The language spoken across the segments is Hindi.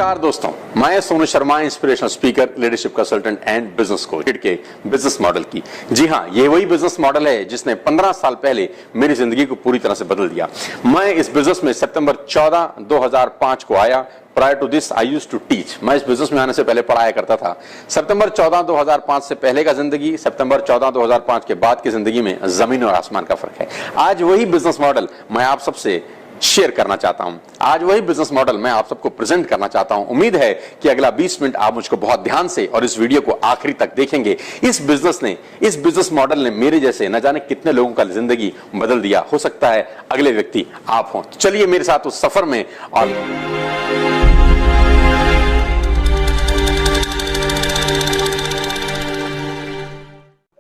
नमस्कार दोस्तों, मैं Sonu Sharma, inspirational speaker, leadership consultant and business coach के बिजनेस मॉडल की। जी हाँ, ये वही बिजनेस मॉडल है जिसने 15 साल पहले मेरी जिंदगी को पूरी तरह से बदल दिया। मैं इस बिजनेस में सितंबर 14, 2005 को आया। Prior to this I used to teach. मैं इस बिजनेस में आने से पहले पढ़ाया करता था। सितंबर 14, 2005 से पहले का जिंदगी, सितंबर 14, 2005 के बाद की जिंदगी में जमीन और आसमान का फर्क है। आज वही बिजनेस मॉडल मैं आप सबसे शेयर करना चाहता हूं। आज वही बिजनेस मॉडल मैं आप सबको प्रेजेंट करना चाहता हूं। उम्मीद है कि अगला 20 मिनट आप मुझको बहुत ध्यान से और इस वीडियो को आखिरी तक देखेंगे। इस बिजनेस मॉडल ने मेरे जैसे न जाने कितने लोगों का जिंदगी बदल दिया। हो सकता है अगले व्यक्ति आप हों। तो चलिए मेरे साथ उस सफर में। और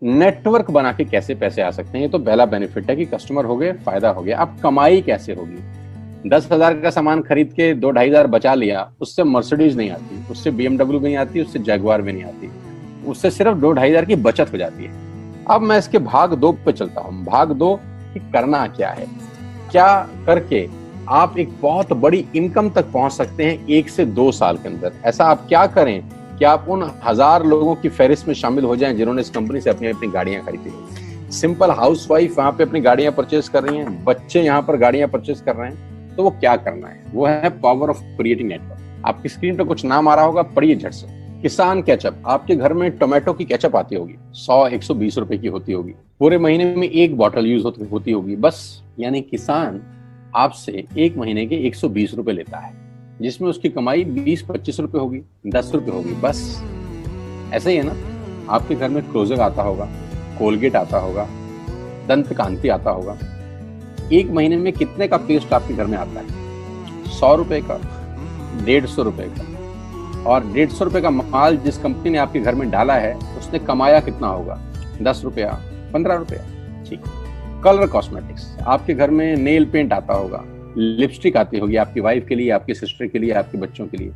नेटवर्क बना के कैसे पैसे आ सकते हैं, ये तो पहला बेनिफिट है कि कस्टमर हो गए, फायदा हो गया। अब कमाई कैसे होगी? 10,000 का सामान खरीद के 2-2,500 बचा लिया, उससे मर्सिडीज नहीं आती, उससे BMW भी नहीं आती, उससे जगुआर भी नहीं आती, उससे सिर्फ 2-2,500 की बचत हो जाती है। अब मैं इसके भाग 2 पे चलता हूँ। भाग 2 कि करना क्या है, क्या करके आप एक बहुत बड़ी इनकम तक पहुंच सकते हैं 1 से 2 साल के अंदर। ऐसा आप क्या करें कि आप उन 1000 लोगों की फहरिस्त में शामिल हो जाएं जिन्होंने इस कंपनी से अपनी अपनी गाड़ियां खरीदी। सिंपल हाउसवाइफ वहां पे अपनी गाड़ियां परचेज कर रही हैं, बच्चे यहाँ पर गाड़ियां परचेज कर रहे हैं। तो वो क्या करना है? वो है पावर ऑफ क्रिएटिंग नेटवर्क। आपकी स्क्रीन पर कुछ नाम आ रहा होगा, पढ़िए झट से। किसान केचप। आपके घर में टोमेटो की केचप आती होगी, 100-120 रुपए की होती होगी। पूरे महीने में 1 बॉटल यूज होती होगी बस। यानी किसान आपसे 1 महीने के 120 रुपए लेता है, जिसमें उसकी कमाई 20-25 रुपए होगी, 10 रुपए होगी बस। ऐसे ही है ना? आपके घर में क्लोजर आता होगा, कोलगेट आता होगा, दंत कांति आता होगा। 1 महीने में कितने का पेस्ट आपके घर में आता है? 100 रुपए का, 150 रुपए का। और 150 रुपए का माल जिस कंपनी ने आपके घर में डाला है, उसने कमाया कितना होगा? 10 रुपया, 15 रुपया। ठीक। Colour cosmetics. आपके घर में नेल पेंट आता होगा, लिपस्टिक आती होगी आपकी वाइफ के लिए, आपकी सिस्टर के लिए, आपके बच्चों के लिए।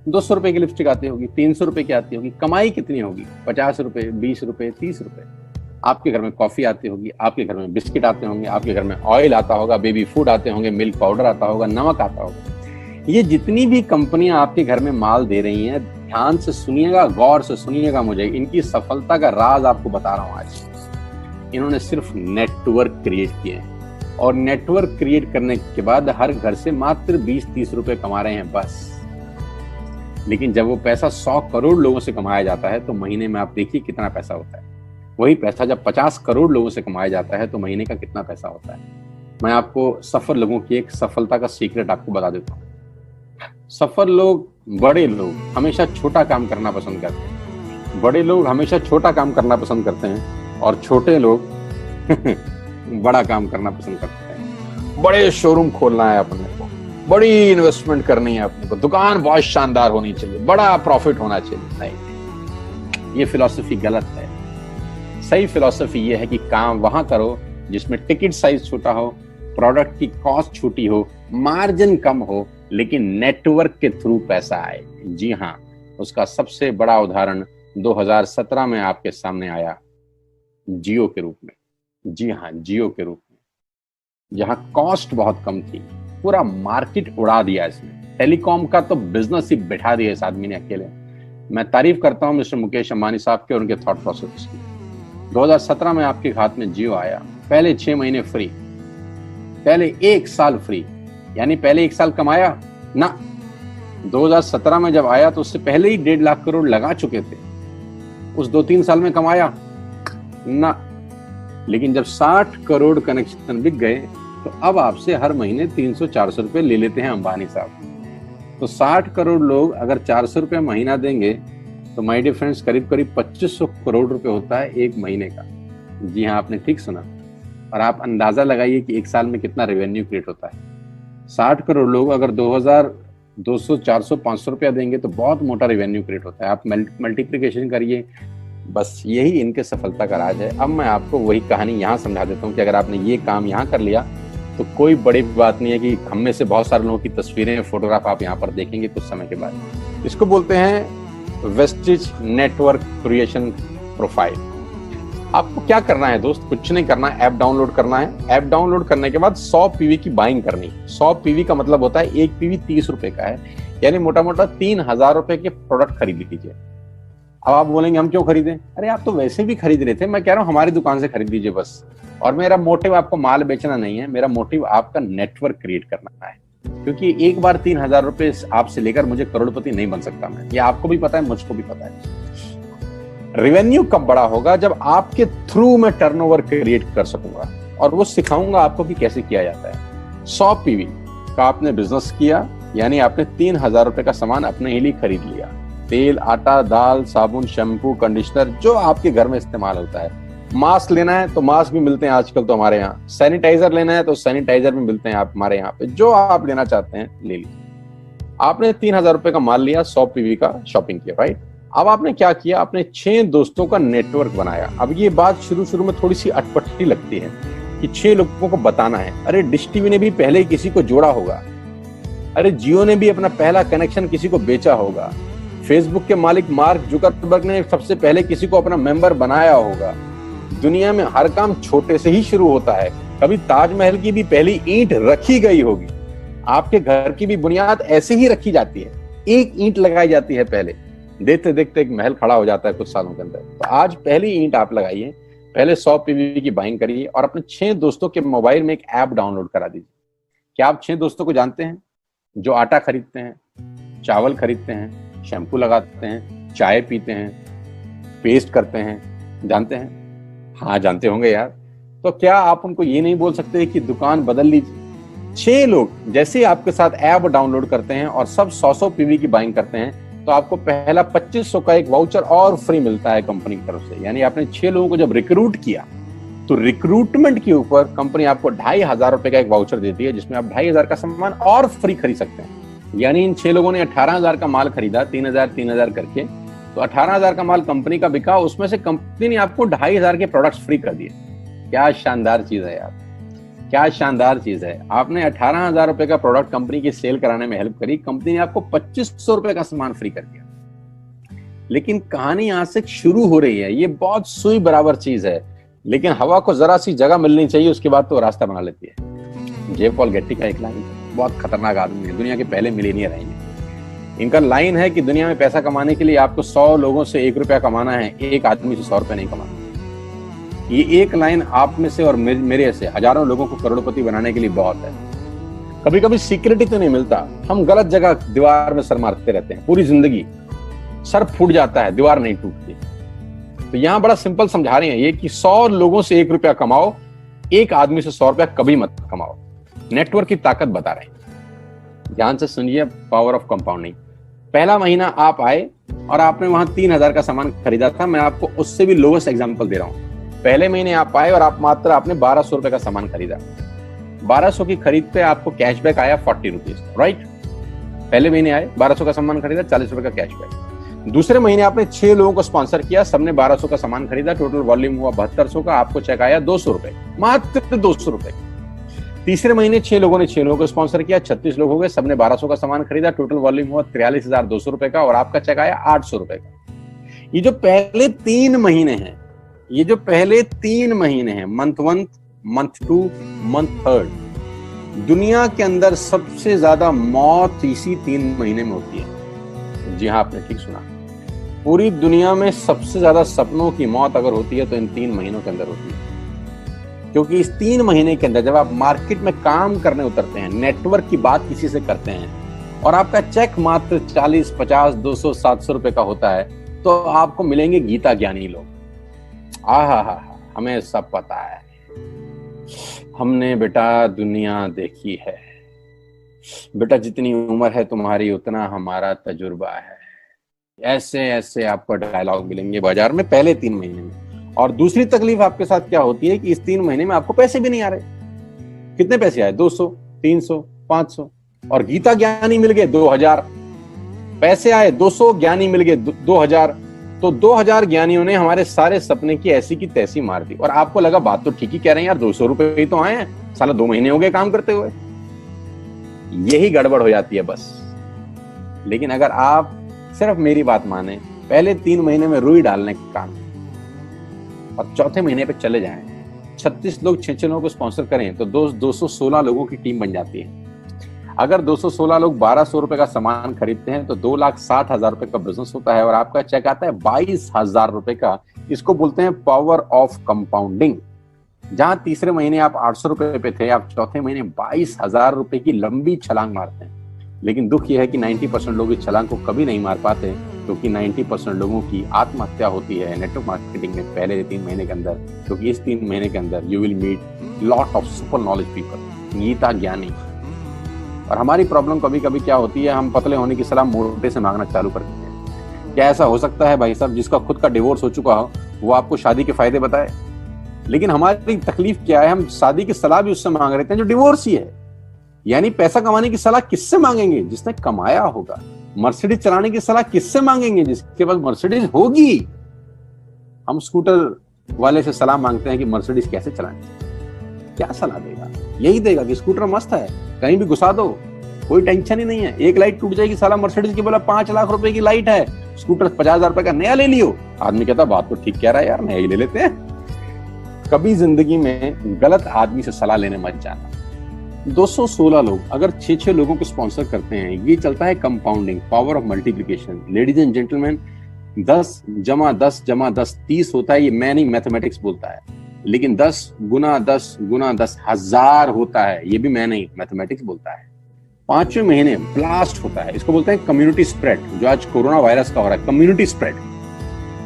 200 रुपए की लिपस्टिक आती होगी, 300 रुपए की आती होगी। कमाई कितनी होगी? 50 रुपए, 20 रुपए, 30 रुपए। आपके घर में कॉफी आती होगी, आपके घर में बिस्किट आते होंगे, आपके घर में ऑयल आता होगा, बेबी फूड आते होंगे, मिल्क पाउडर आता होगा, नमक आता होगा। ये जितनी भी कंपनियां आपके घर में माल दे रही हैं, ध्यान से सुनिएगा, गौर से सुनिएगा मुझे। इनकी सफलता का राज आपको बता रहा हूं आज। इन्होंने सिर्फ नेटवर्क क्रिएट किए हैं, और नेटवर्क क्रिएट करने के बाद हर घर से मात्र 20-30 रुपए कमा रहे हैं बस। लेकिन जब वो पैसा 100 करोड़ लोगों से कमाया जाता है तो महीने में आप देखिए कितना पैसा होता है। वही पैसा जब 50 करोड़ लोगों से कमाया जाता है तो महीने का कितना पैसा होता है। मैं आपको सफल लोगों की एक सफलता का सीक्रेट आपको बता देता हूँ। सफल लोग, बड़े लोग हमेशा छोटा काम करना पसंद करते हैं। बड़े लोग हमेशा छोटा काम करना पसंद करते हैं, और छोटे लोग बड़ा काम करना पसंद करते हैं। बड़े शोरूम खोलना है अपने को, बड़ी इन्वेस्टमेंट करनी है अपने को, दुकान बहुत शानदार होनी चाहिए, बड़ा प्रॉफिट होना चाहिए। नहीं, ये फिलॉसफी गलत है। सही फिलॉसफी ये है कि काम वहां करो जिसमें टिकट साइज छोटा हो, प्रोडक्ट की कॉस्ट छोटी हो, मार्जिन कम हो, लेकिन नेटवर्क के थ्रू पैसा आए। जी हाँ, उसका सबसे बड़ा उदाहरण 2017 में आपके सामने आया, जियो के रूप में। जी हाँ, जियो के रूप में, जहां कॉस्ट बहुत कम थी, पूरा मार्केट उड़ा दिया इसने। टेलीकॉम का तो बिजनेस ही बैठा दिया इस आदमी ने अकेले। मैं तारीफ करता हूं मिस्टर मुकेश अंबानी साहब के और उनके थॉट प्रोसेस की। 2017 में आपके हाथ में जियो आया, पहले 6 महीने फ्री, पहले 1 साल फ्री। यानी पहले 1 साल कमाया ना। 2017 में जब आया तो उससे पहले ही 1.5 लाख करोड़ लगा चुके थे। उस 2-3 साल में कमाया ना। लेकिन जब 60 करोड़ कनेक्शन बिक गए तो अब आपसे हर महीने 300-400 रुपए ले लेते हैं अंबानी साहब। तो 60 करोड़ लोग अगर 400 रुपए महीना देंगे तो माय डियर फ्रेंड्स, करीब करीब 2500 करोड़ रुपए होता है 1 महीने का। जी हाँ, आपने ठीक सुना। और आप अंदाजा लगाइए कि 1 साल में कितना रेवेन्यू क्रिएट होता है। 60 करोड़ लोग अगर 2200, 400, 500 रुपया देंगे तो बहुत मोटा रेवेन्यू क्रिएट होता है। आप मल्टीप्लिकेशन करिए। बस यही इनके सफलता का राज है। अब मैं आपको वही कहानी यहाँ समझा देता हूँ कि अगर आपने ये काम यहाँ कर लिया तो कोई बड़ी बात नहीं है कि हम में से बहुत सारे लोगों की तस्वीरें, फोटोग्राफ आप यहाँ पर देखेंगे कुछ समय के बाद। इसको बोलते हैं वेस्टेज नेटवर्क क्रिएशन प्रोफाइल। आपको क्या करना है दोस्त, कुछ नहीं करना है, ऐप डाउनलोड करना है। ऐप डाउनलोड करने के बाद 100 पीवी की बाइंग करनी है। 100 पीवी का मतलब होता है एक पीवी 30 रुपए का है, यानी मोटा मोटा 3000 रुपए के प्रोडक्ट खरीद लीजिए। अब आप बोलेंगे हम क्यों खरीदें, अरे आप तो वैसे भी खरीद रहे थे, मैं कह रहा हूँ हमारी दुकान से खरीद लीजिए बस। और मेरा मोटिव आपको माल बेचना नहीं है, मेरा मोटिव आपका नेटवर्क क्रिएट करना है, क्योंकि एक बार 3000 रुपए आपसे लेकर मुझे करोड़पति नहीं बन सकता मैं, ये आपको भी पता है, मुझको भी पता है। रेवेन्यू कब बड़ा होगा, जब आपके थ्रू मैं टर्नओवर क्रिएट कर सकूंगा, और वो सिखाऊंगा आपको कि कैसे किया जाता है। 100 पीवी का आपने बिजनेस किया, यानी आपने 3000 रुपए का सामान अपने ही लिए खरीद लिया। तेल, आटा, दाल, साबुन, शैम्पू, कंडीशनर, जो आपके घर में इस्तेमाल होता है। मास्क लेना है तो मास्क भी मिलते हैं आजकल तो हमारे यहाँ। सैनिटाइजर लेना है तो सैनिटाइजर भी मिलते हैं आप हमारे यहाँ पे, जो आप लेना चाहते हैं ले लीजिए। आपने 3000 रुपए का माल लिया, 100 पीवी का शॉपिंग किया, राइट। अब आपने क्या किया, आपने 6 दोस्तों का नेटवर्क बनाया। अब ये बात शुरू में थोड़ी सी अटपटी लगती है कि 6 लोगों को बताना है। अरे डिश टीवी ने भी पहले किसी को जोड़ा होगा, अरे जियो ने भी अपना पहला कनेक्शन किसी को बेचा होगा, फेसबुक के मालिक मार्क जुकरबर्ग ने सबसे पहले किसी को अपना मेंबर बनाया होगा। दुनिया में हर काम छोटे से ही शुरू होता है। कभी ताजमहल की भी पहली ईंट रखी गई होगी, आपके घर की भी बुनियाद ऐसे ही रखी जाती है, एक ईंट लगाई जाती है पहले, देखते देखते एक महल खड़ा हो जाता है कुछ सालों के अंदर। तो आज पहली ईंट आप लगाइए, पहले 100 पीवी की बाइंग करिए और अपने 6 दोस्तों के मोबाइल में एक ऐप डाउनलोड करा दीजिए। क्या आप 6 दोस्तों को जानते हैं जो आटा खरीदते हैं, चावल खरीदते हैं, शैम्पू लगाते हैं, चाय पीते हैं, पेस्ट करते हैं, जानते हैं? हाँ जानते होंगे यार। तो क्या आप उनको ये नहीं बोल सकते कि दुकान बदल लीजिए? 6 लोग जैसे आपके साथ ऐप डाउनलोड करते हैं और सब 100 पीवी की बाइंग करते हैं, तो आपको पहला 2500 का एक वाउचर और फ्री मिलता है कंपनी की तरफ से। यानी आपने 6 लोगों को जब रिक्रूट किया, तो रिक्रूटमेंट के ऊपर कंपनी आपको 2500 रुपए का एक वाउचर देती है, जिसमें आप 2500 का सामान और फ्री खरीद सकते हैं। यानी इन 6 लोगों ने 18000 का माल खरीदा, 3000 करके, तो 18000 का माल कंपनी का बिका, उसमें से कंपनी ने आपको 2500 के प्रोडक्ट्स फ्री कर दिए। क्या शानदार चीज है यार, क्या शानदार चीज है। आपने 18000 रुपए का प्रोडक्ट कंपनी की सेल कराने में हेल्प करी, कंपनी ने आपको 2500 रुपए का सामान फ्री कर दिया। लेकिन कहानी यहां से शुरू हो रही है। ये बहुत सुई बराबर चीज है, लेकिन हवा को जरा सी जगह मिलनी चाहिए, उसके बाद तो रास्ता बना लेती है। जे पॉल गेट्टी का एक लाइन, बहुत खतरनाक आदमी है, दुनिया के पहले मिलियनियर हैं। इनका लाइन है कि दुनिया में पैसा कमाने के लिए आपको 100 लोगों से 1 रुपया कमाना है, एक आदमी से 100 रुपया नहीं कमाना। ये एक लाइन आप में से और मेरे से हजारों लोगों को करोड़पति बनाने के लिए बहुत है। कभी कभी सिक्योरिटी तो नहीं मिलता, हम गलत जगह दीवार में सर मारते रहते हैं, पूरी जिंदगी सर फूट जाता है, दीवार नहीं टूटती। तो यहां बड़ा सिंपल समझा रहे हैं ये कि 100 लोगों से 1 रुपया कमाओ, एक आदमी से 100 रुपया कभी मत कमाओ। नेटवर्क की ताकत बता रहे हैं, ध्यान से सुनिए, पावर ऑफ कंपाउंडिंग। पहला महीना आप आए और आपने वहां 3000 का सामान खरीदा था, मैं आपको उससे भी लोवेस्ट एग्जांपल दे रहा हूं। पहले महीने आप आए और आप मात्र आपने 1200 रुपए का सामान खरीदा, 1200 की खरीद पे आपको कैशबैक आया 40 रुपीज, राइट। पहले महीने आए, 1200 का सामान खरीदा, 40 रुपए का कैशबैक। दूसरे महीने आपने 6 लोगों को स्पॉन्सर किया, सबने 1200 का सामान खरीदा, टोटल वॉल्यूम हुआ 7200 का, आपको चेक आया 200 रुपए, मात्र 200 रुपए। तीसरे महीने 6 लोगों ने 6 लोगों को स्पॉन्सर किया, 36 लोग हो गए, सबने 1200 का सामान खरीदा, टोटल वॉल्यूम हुआ 43200 रुपए का, और आपका चेक आया 800 रुपए का। ये जो पहले 3 महीने हैं, ये जो पहले 3 महीने हैं, मंथ 1, मंथ 2, मंथ 3, दुनिया के अंदर सबसे ज्यादा मौत इसी 3 महीने में होती है। जी हाँ, आपने ठीक सुना, पूरी दुनिया में सबसे ज्यादा सपनों की मौत अगर होती है तो इन 3 महीनों के अंदर होती है। क्योंकि इस 3 महीने के अंदर जब आप मार्केट में काम करने उतरते हैं, नेटवर्क की बात किसी से करते हैं, और आपका चेक मात्र 40, 50, 200, 700 रुपए का होता है, तो आपको मिलेंगे गीता ज्ञानी लोग। आहा, हमें सब पता है, हमने बेटा दुनिया देखी है, बेटा जितनी उम्र है तुम्हारी उतना हमारा तजुर्बा है। ऐसे ऐसे आपको डायलॉग मिलेंगे बाजार में पहले 3 महीने में। और दूसरी तकलीफ आपके साथ क्या होती है कि इस 3 महीने में आपको पैसे भी नहीं आ रहे। कितने पैसे आए? 200, 300, 500, और गीता ज्ञानी मिल गए 2000। पैसे आए 200, ज्ञानी मिल गए 2000, तो 2000 ज्ञानियों ने हमारे सारे सपने की ऐसी की तैसी मार दी। और आपको लगा बात तो ठीक ही कह रहे हैं यार, 200 रुपए ही तो आए हैं, साला 2 महीने हो गए काम करते हुए। यही गड़बड़ हो जाती है बस। लेकिन अगर आप सिर्फ मेरी बात माने, पहले 3 महीने में रुई डालने का काम, और चौथे महीने पे चले जाएं, 36 लोग 6 लोगों को स्पॉन्सर करें तो 216 लोगों की टीम बन जाती है। अगर 216 लोग 1200 रुपए का सामान खरीदते हैं तो 2,60,000 रुपए का बिजनेस होता है और आपका चेक आता है 22,000 रुपए का। इसको बोलते हैं पावर ऑफ कंपाउंडिंग। जहां तीसरे महीने आप 800 रुपए पे थे, आप चौथे महीने 22,000 रुपए की लंबी छलांग मारते हैं। लेकिन दुख यह है कि 90% लोग इस छलांग को कभी नहीं मार पाते, क्योंकि 90% लोगों की आत्महत्या होती है नेटवर्क मार्केटिंग में पहले 3 महीने के अंदर। क्योंकि इस 3 महीने के अंदर you will meet lot of super knowledge people, Gita ज्ञानी। और हमारी प्रॉब्लम कभी कभी क्या होती है, हम पतले होने की सलाह मोटे से मांगना चालू कर देते हैं। क्या ऐसा हो सकता है भाई साहब, जिसका खुद का डिवोर्स हो चुका हो वो आपको शादी के फायदे बताए? लेकिन हमारी तकलीफ क्या है, हम शादी की सलाह भी उससे मांग रहे थे जो डिवोर्स ही है। यानी पैसा कमाने की सलाह किससे मांगेंगे? जिसने कमाया होगा। मर्सिडीज चलाने की सलाह किससे मांगेंगे? जिसके पास मर्सिडीज होगी। हम स्कूटर वाले से सलाह मांगते हैं कि मर्सिडीज कैसे चलानी, क्या सलाह देगा? यही देगा कि स्कूटर मस्त है, कहीं भी घुसा दो, कोई टेंशन ही नहीं है। एक लाइट टूट जाएगी, साला मर्सिडीज की बोला 5 लाख रुपए की लाइट है, स्कूटर 50,000 रुपए का नया ले लियो। आदमी कहता बात तो ठीक कह रहा है यार, नया ही ले लेते हैं। कभी जिंदगी में गलत आदमी से सलाह लेने मत जाना। 216 लोग अगर 6 लोगों को स्पॉन्सर करते हैं, ये चलता है compounding, power of multiplication. Ladies and gentleman, 10 × 10 × 10 30 होता है। ये मैं नहीं, मैथमेटिक्स बोलता है। लेकिन 10 × 10 × 10 1000 होता है, ये भी मैं नहीं, मैथमेटिक्स बोलता है। 5वें महीने ब्लास्ट होता है, इसको बोलते हैं कम्युनिटी स्प्रेड, जो आज कोरोना वायरस का हो रहा है। कम्युनिटी स्प्रेड,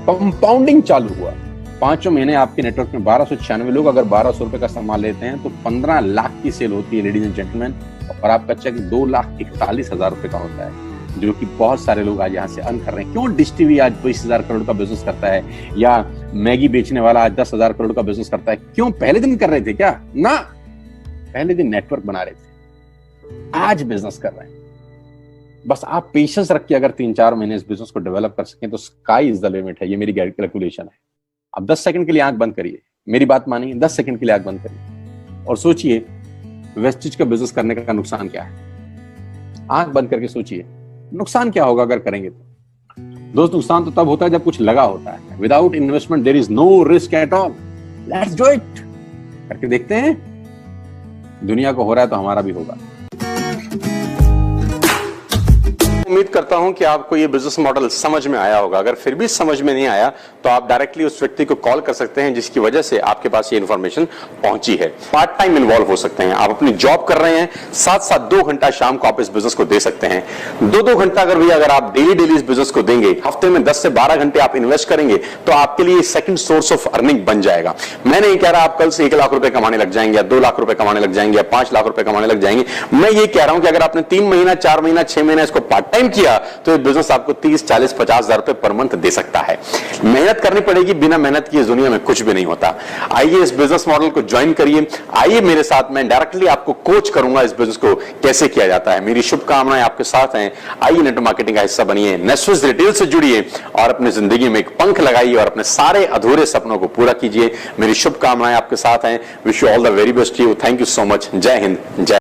कंपाउंडिंग चालू हुआ। 5वें महीने आपके नेटवर्क में 1296 लोग अगर 1200 रुपए का सामान लेते हैं तो 15 लाख की सेल होती है लेडीज एंड जेंटलमैन, और आपका चेक 2,41,000 रुपए का होता है, जो कि बहुत सारे लोग आज यहाँ से अर्न कर रहे हैं। क्यों डिश टीवी आज 20,000 करोड़ का बिजनेस करता है, या मैगी बेचने वाला आज 10,000 करोड़ का बिजनेस करता है? क्यों? पहले दिन कर रहे थे क्या? ना, पहले दिन नेटवर्क बना रहे थे, आज बिजनेस कर रहे हैं। बस आप पेशेंस रख के अगर 3-4 महीने इस बिजनेस को डेवलप कर सकें तो स्काई इज द लिमिट है। ये मेरी कैलकुलेशन है। अब 10 सेकंड के लिए आंख बंद करिए, मेरी बात मानिए, 10 सेकंड के लिए आंख बंद करिए और सोचिए वेस्टेज का बिजनेस करने का नुकसान क्या है। आंख बंद करके सोचिए नुकसान क्या होगा अगर करेंगे तो। दोस्त, नुकसान तो तब होता है जब कुछ लगा होता है। Without investment there is no risk at all. Let's do it, करके देखते हैं। दुनिया को हो रहा है तो हमारा भी होगा। उम्मीद करता हूं कि आपको ये बिजनेस मॉडल समझ में आया होगा। अगर फिर भी समझ में नहीं आया तो आप डायरेक्टली उस व्यक्ति को कॉल कर सकते हैं जिसकी वजह से आपके पास ये इंफॉर्मेशन पहुंची है। पार्ट टाइम इन्वॉल्व हो सकते हैं, आप अपनी जॉब कर रहे हैं, साथ साथ 2 घंटा शाम को आप इस बिजनेस को दे सकते हैं। 2-2 घंटा अगर आप डेली इस बिजनेस को देंगे, हफ्ते में 10 से 12 घंटे आप इन्वेस्ट करेंगे तो आपके लिए सेकंड सोर्स ऑफ अर्निंग बन जाएगा। मैं नहीं कह रहा आप कल से 1 लाख रुपए कमाने लग जाएंगे या 2 लाख रुपए कमाने लग जाएंगे या 5 लाख रुपए कमाने लग जाएंगे। मैं ये कह रहा हूं कि अगर आपने 3 महीना, 4 महीना, 6 महीना इसको पार्ट टाइम किया तो बिजनेस आपको 30, 40, 50,000 रुपए पर मंथ दे सकता है। मेहनत करनी पड़ेगी, बिना मेहनत की इस दुनिया में कुछ भी नहीं होता। आइए इस बिजनेस मॉडल को ज्वाइन करिए, आइए मेरे साथ, मैं डायरेक्टली आपको कोच करूंगा इस बिजनेस को कैसे किया जाता है। मेरी शुभकामनाएं आपके साथ हैं। आइए नेटवर्क मार्केटिंग का हिस्सा बनिए, नेस्विस रिटेल से जुड़िए और अपनी जिंदगी में एक पंख लगाइए और अपने सारे अधूरे सपनों को पूरा कीजिए। मेरी शुभकामनाएं आपके साथ हैं। Wish you all the very best. You, thank you so much. जय हिंद, जय